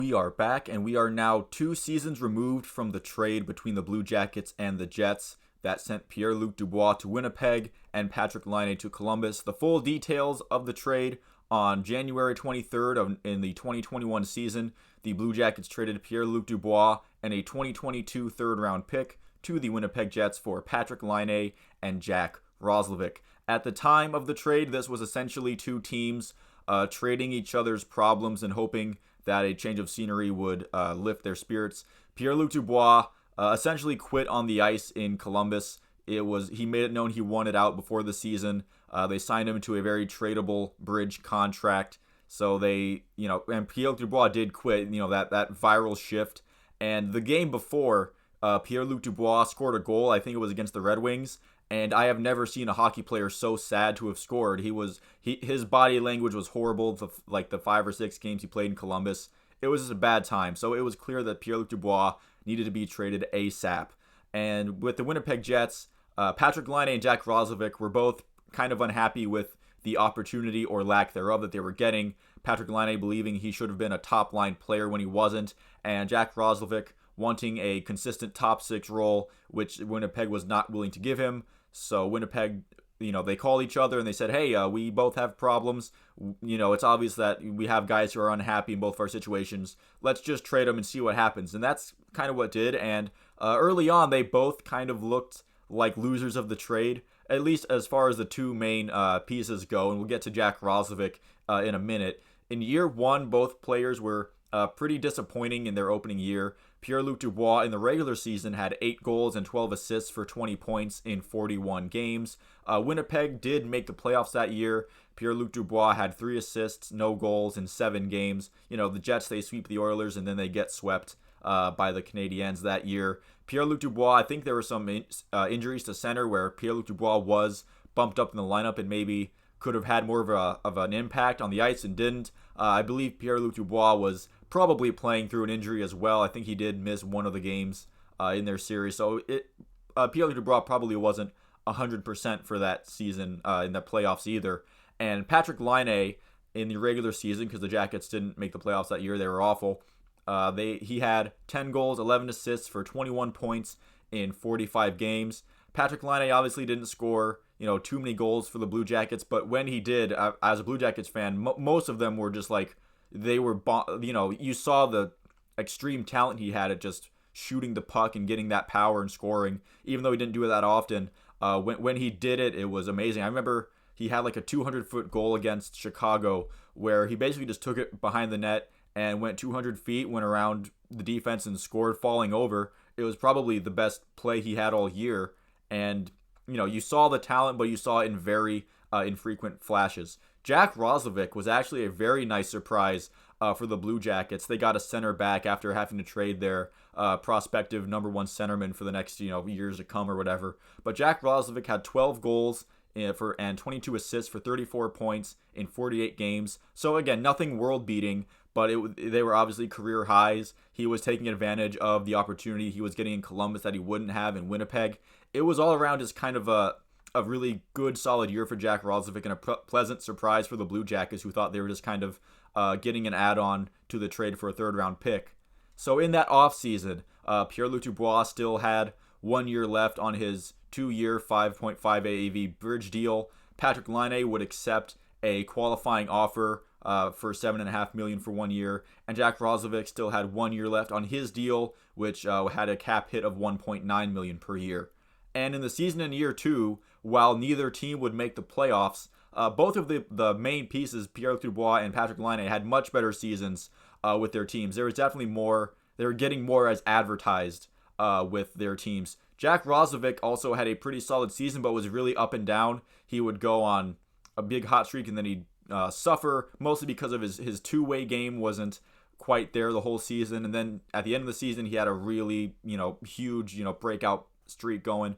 We are back, and we are now 2 seasons removed from the trade between the Blue Jackets and the Jets that sent Pierre-Luc Dubois to Winnipeg and Patrik Laine to Columbus. The full details of the trade on January 23rd in the 2021 season, the Blue Jackets traded Pierre-Luc Dubois and a 2022 third-round pick to the Winnipeg Jets for Patrik Laine and Jack Roslovic. At the time of the trade, this was essentially two teams trading each other's problems and hoping that a change of scenery would lift their spirits. Pierre-Luc Dubois essentially quit on the ice in Columbus. He made it known he wanted out before the season. They signed him to a very tradable bridge contract. So and Pierre-Luc Dubois did quit. That viral shift. And the game before, Pierre-Luc Dubois scored a goal. I think it was against the Red Wings. And I have never seen a hockey player so sad to have scored. His body language was horrible. The 5 or 6 games he played in Columbus, it was just a bad time. So it was clear that Pierre-Luc Dubois needed to be traded ASAP. And with the Winnipeg Jets, Patrik Laine and Jack Roslovic were both kind of unhappy with the opportunity or lack thereof that they were getting. Patrik Laine believing he should have been a top line player when he wasn't, and Jack Roslovic wanting a consistent top 6 role, which Winnipeg was not willing to give him. So Winnipeg, they called each other and they said, hey, we both have problems. It's obvious that we have guys who are unhappy in both of our situations. Let's just trade them and see what happens. And that's kind of what did. And early on, they both kind of looked like losers of the trade, at least as far as the two main pieces go. And we'll get to Jack Roslovic in a minute. In year one, both players were pretty disappointing in their opening year. Pierre-Luc Dubois in the regular season had 8 goals and 12 assists for 20 points in 41 games. Winnipeg did make the playoffs that year. Pierre-Luc Dubois had 3 assists, no goals in 7 games. The Jets, they sweep the Oilers and then they get swept by the Canadiens that year. Pierre-Luc Dubois, I think there were some injuries to center where Pierre-Luc Dubois was bumped up in the lineup and maybe could have had more of an impact on the ice and didn't. I believe Pierre-Luc Dubois was probably playing through an injury as well. I think he did miss one of the games in their series. So Pierre-Luc Dubois probably wasn't 100% for that season in the playoffs either. And Patrik Laine in the regular season, because the Jackets didn't make the playoffs that year, they were awful. He had 10 goals, 11 assists for 21 points in 45 games. Patrik Laine obviously didn't score too many goals for the Blue Jackets, but when he did, as a Blue Jackets fan, most of them were just like, they were, you saw the extreme talent he had at just shooting the puck and getting that power and scoring, even though he didn't do it that often. When he did it, it was amazing. I remember he had like a 200-foot goal against Chicago where he basically just took it behind the net and went 200 feet, went around the defense and scored falling over. It was probably the best play he had all year. And, you saw the talent, but you saw it in very infrequent flashes. Jack Roslovic was actually a very nice surprise for the Blue Jackets. They got a center back after having to trade their prospective number 1 centerman for the next years to come or whatever. But Jack Roslovic had 12 goals and 22 assists for 34 points in 48 games. So again, nothing world beating, but they were obviously career highs. He was taking advantage of the opportunity he was getting in Columbus that he wouldn't have in Winnipeg. It was all around just kind of a really good, solid year for Jack Roslovic and a pleasant surprise for the Blue Jackets, who thought they were just kind of getting an add-on to the trade for a third-round pick. So in that offseason, Pierre-Luc Dubois still had 1 year left on his 2-year, $5.5 AAV bridge deal. Patrik Laine would accept a qualifying offer for $7.5 million for 1 year, and Jack Roslovic still had 1 year left on his deal, which had a cap hit of $1.9 million per year. And in the season in year 2, while neither team would make the playoffs, both of the main pieces, Pierre-Luc Dubois and Patrik Laine, had much better seasons with their teams. There was definitely more. They were getting more as advertised with their teams. Jack Roslovic also had a pretty solid season, but was really up and down. He would go on a big hot streak and then he'd suffer, mostly because of his two-way game wasn't quite there the whole season. And then at the end of the season, he had a really huge breakout streak going.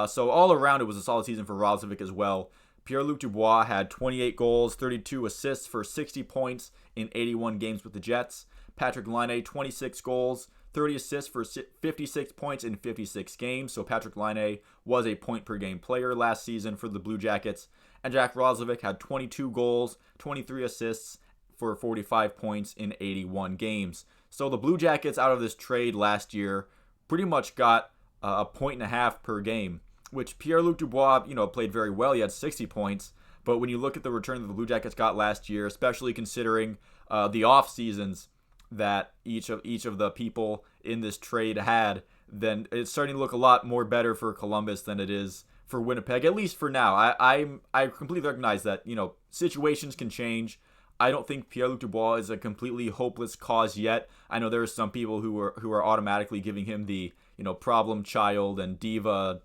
So all around, it was a solid season for Roslovic as well. Pierre-Luc Dubois had 28 goals, 32 assists for 60 points in 81 games with the Jets. Patrik Laine, 26 goals, 30 assists for 56 points in 56 games. So Patrik Laine was a point-per-game player last season for the Blue Jackets. And Jack Roslovic had 22 goals, 23 assists for 45 points in 81 games. So the Blue Jackets out of this trade last year pretty much got a point and a half per game, which Pierre-Luc Dubois, played very well. He had 60 points. But when you look at the return that the Blue Jackets got last year, especially considering the off seasons that each of the people in this trade had, then it's starting to look a lot more better for Columbus than it is for Winnipeg, at least for now. I completely recognize that situations can change. I don't think Pierre-Luc Dubois is a completely hopeless cause yet. I know there are some people who are automatically giving him the problem child and diva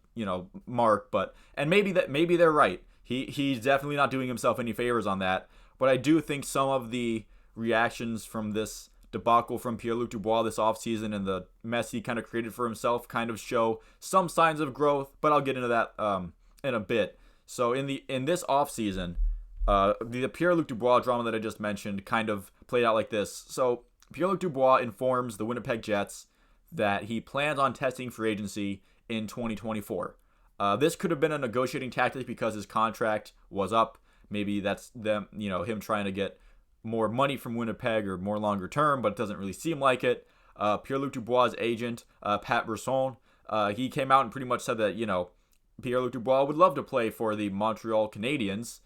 mark, and maybe they're right. He's definitely not doing himself any favors on that. But I do think some of the reactions from this debacle from Pierre-Luc Dubois this offseason and the mess he kind of created for himself kind of show some signs of growth, but I'll get into that in a bit. So in this offseason, the Pierre-Luc Dubois drama that I just mentioned kind of played out like this. So Pierre-Luc Dubois informs the Winnipeg Jets that he plans on testing free agency in 2024. This could have been a negotiating tactic because his contract was up. Maybe that's them, him trying to get more money from Winnipeg or more longer term, but it doesn't really seem like it. Pierre-Luc Dubois' agent, Pat Brisson, he came out and pretty much said that, Pierre-Luc Dubois would love to play for the Montreal Canadiens.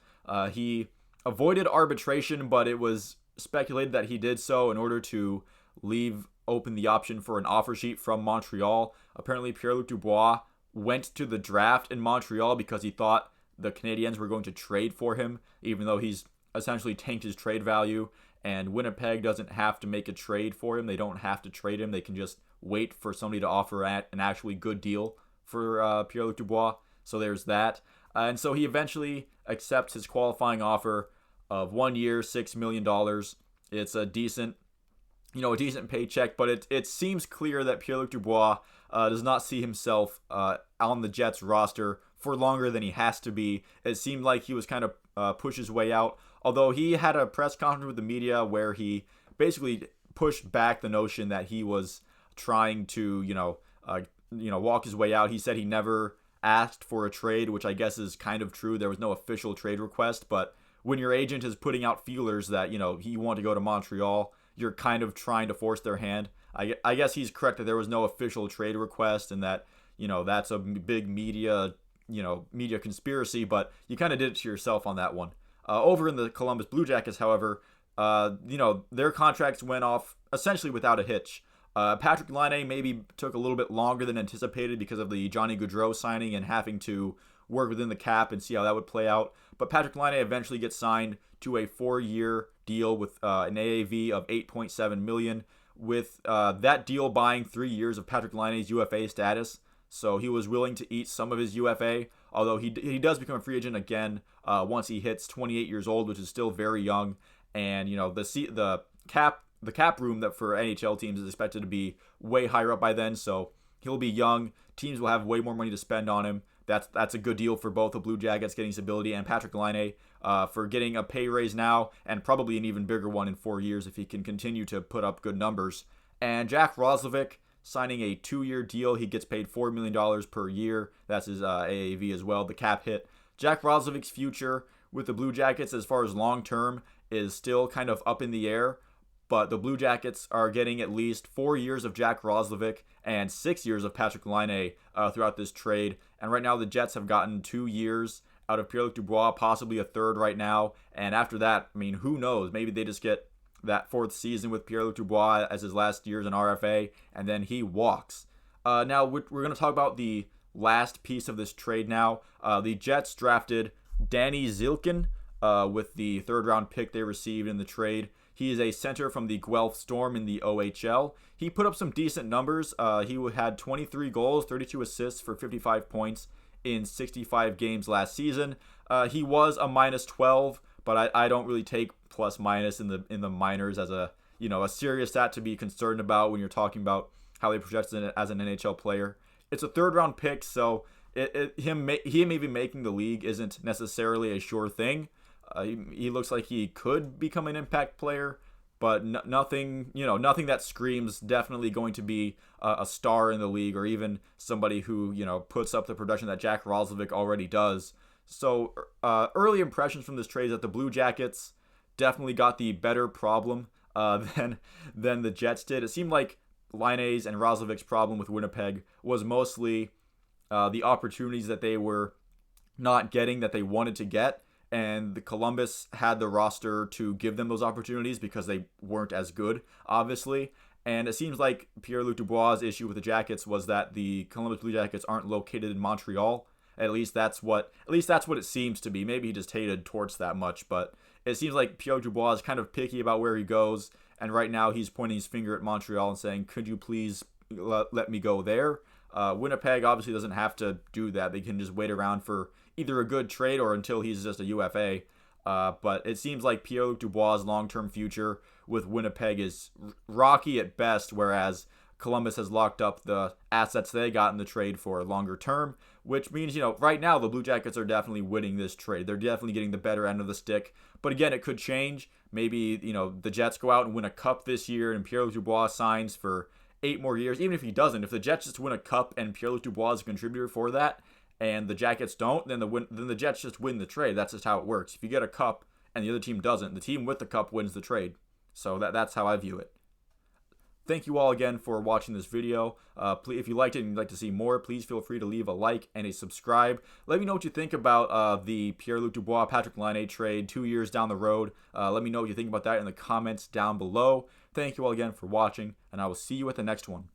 He avoided arbitration, but it was speculated that he did so in order to leave open the option for an offer sheet from Montreal. Apparently, Pierre-Luc Dubois went to the draft in Montreal because he thought the Canadiens were going to trade for him, even though he's essentially tanked his trade value, and Winnipeg doesn't have to make a trade for him. They don't have to trade him. They can just wait for somebody to offer an actually good deal for Pierre-Luc Dubois. So there's that. And so he eventually accepts his qualifying offer of 1 year, $6 million. It's a decent paycheck, but it seems clear that Pierre-Luc Dubois does not see himself on the Jets roster for longer than he has to be. It seemed like he was kind of pushed his way out, although he had a press conference with the media where he basically pushed back the notion that he was trying to, walk his way out. He said he never asked for a trade, which I guess is kind of true. There was no official trade request, but when your agent is putting out feelers that, you want to go to Montreal, you're kind of trying to force their hand. I guess he's correct that there was no official trade request and that, that's a big media conspiracy, but you kind of did it to yourself on that one. Over in the Columbus Blue Jackets, however, their contracts went off essentially without a hitch. Patrik Laine maybe took a little bit longer than anticipated because of the Johnny Gaudreau signing and having to work within the cap and see how that would play out. But Patrik Laine eventually gets signed to a 4-year deal with an AAV of $8.7 million, with that deal buying 3 years of Patrik Laine's UFA status. So he was willing to eat some of his UFA, although he does become a free agent again once he hits 28 years old, which is still very young. And the cap room that for NHL teams is expected to be way higher up by then. So he'll be young. Teams will have way more money to spend on him. That's a good deal for both the Blue Jackets getting stability and Patrik Laine for getting a pay raise now and probably an even bigger one in 4 years if he can continue to put up good numbers. And Jack Roslovic signing a 2-year deal. He gets paid $4 million per year. That's his AAV as well, the cap hit. Jack Roslovic's future with the Blue Jackets as far as long-term is still kind of up in the air, but the Blue Jackets are getting at least 4 years of Jack Roslovic and 6 years of Patrik Laine throughout this trade. And right now the Jets have gotten 2 years out of Pierre-Luc Dubois, possibly a third right now. And after that, who knows? Maybe they just get that 4th season with Pierre-Luc Dubois as his last year as an RFA, and then he walks. Now we're going to talk about the last piece of this trade now. The Jets drafted Danny Zilkin with the 3rd-round pick they received in the trade. He is a center from the Guelph Storm in the OHL. He put up some decent numbers. He had 23 goals, 32 assists for 55 points in 65 games last season. He was a -12, but I don't really take plus minus in the minors as a serious stat to be concerned about when you're talking about how they project it as an NHL player. It's a 3rd-round pick, so him even making the league isn't necessarily a sure thing. He looks like he could become an impact player, but nothing that screams definitely going to be a star in the league or even somebody who puts up the production that Jack Roslovic already does. So early impressions from this trade is that the Blue Jackets definitely got the better problem than the Jets did. It seemed like Laine's and Roslovic's problem with Winnipeg was mostly the opportunities that they were not getting that they wanted to get, and the Columbus had the roster to give them those opportunities because they weren't as good, obviously. And it seems like Pierre-Luc Dubois' issue with the Jackets was that the Columbus Blue Jackets aren't located in Montreal. At least that's what it seems to be. Maybe he just hated Torts that much, but it seems like Pierre Dubois is kind of picky about where he goes, and right now he's pointing his finger at Montreal and saying, "Could you please let me go there?" Winnipeg obviously doesn't have to do that. They can just wait around for either a good trade or until he's just a UFA. But it seems like Pierre-Luc Dubois' long-term future with Winnipeg is rocky at best, whereas Columbus has locked up the assets they got in the trade for longer term, which means, right now the Blue Jackets are definitely winning this trade. They're definitely getting the better end of the stick. But again, it could change. Maybe, the Jets go out and win a cup this year and Pierre-Luc Dubois signs for 8 more years. Even if he doesn't, if the Jets just win a cup and Pierre-Luc Dubois is a contributor for that, and the Jackets don't, then the Jets just win the trade. That's just how it works. If you get a cup and the other team doesn't, the team with the cup wins the trade. So that's how I view it. Thank you all again for watching this video. If you liked it and you'd like to see more, please feel free to leave a like and a subscribe. Let me know what you think about the Pierre-Luc Dubois, Patrik Laine trade 2 years down the road. Let me know what you think about that in the comments down below. Thank you all again for watching, and I will see you at the next one.